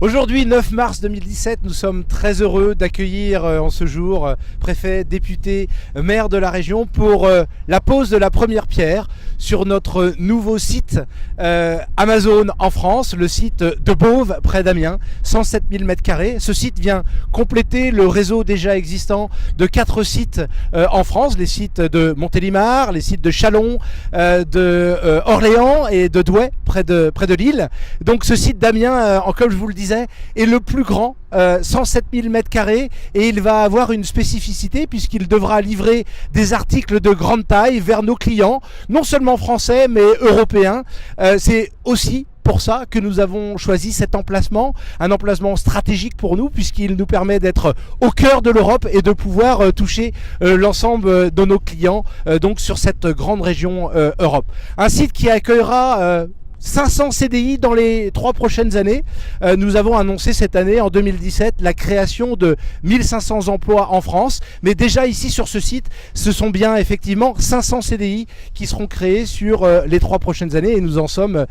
Aujourd'hui, 9 mars 2017, nous sommes très heureux d'accueillir en ce jour préfet, député, maire de la région pour la pose de la première pierre sur notre nouveau site Amazon en France, le site de Beauve, près d'Amiens, 107 000 m². Ce site vient compléter le réseau déjà existant de 4 sites en France, les sites de Montélimar, les sites de Châlons, de Orléans et de Douai, près de Lille. Donc ce site d'Amiens, comme je vous le disais, est le plus grand, 107 000 m², et il va avoir une spécificité puisqu'il devra livrer des articles de grande taille vers nos clients, non seulement français mais européens. C'est aussi pour ça que nous avons choisi cet emplacement, un emplacement stratégique pour nous puisqu'il nous permet d'être au cœur de l'Europe et de pouvoir toucher l'ensemble de nos clients donc sur cette grande région Europe. Un site qui accueillera 500 CDI dans les 3 prochaines années. Nous avons annoncé cette année, en 2017, la création de 1500 emplois en France. Mais déjà ici sur ce site, ce sont bien effectivement 500 CDI qui seront créés sur les 3 prochaines années et nous en sommes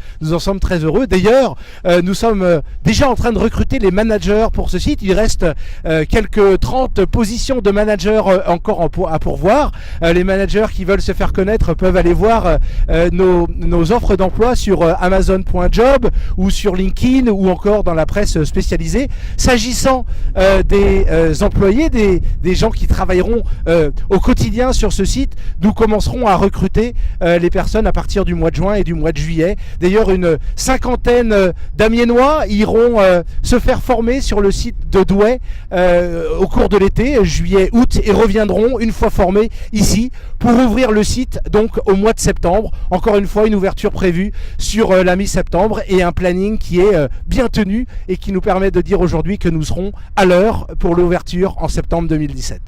très heureux. D'ailleurs, nous sommes déjà en train de recruter les managers pour ce site. Il reste quelques 30 positions de managers encore à pourvoir. Les managers qui veulent se faire connaître peuvent aller voir nos offres d'emploi sur Amazon.job ou sur LinkedIn ou encore dans la presse spécialisée. S'agissant des employés, des gens qui travailleront au quotidien sur ce site, nous commencerons à recruter les personnes à partir du mois de juin et du mois de juillet. D'ailleurs, une cinquantaine d'Amiénois iront se faire former sur le site de Douai au cours de l'été, juillet, août, et reviendront une fois formés ici pour ouvrir le site donc au mois de septembre. Encore une fois, une ouverture prévue sur la mi-septembre et un planning qui est bien tenu et qui nous permet de dire aujourd'hui que nous serons à l'heure pour l'ouverture en septembre 2017.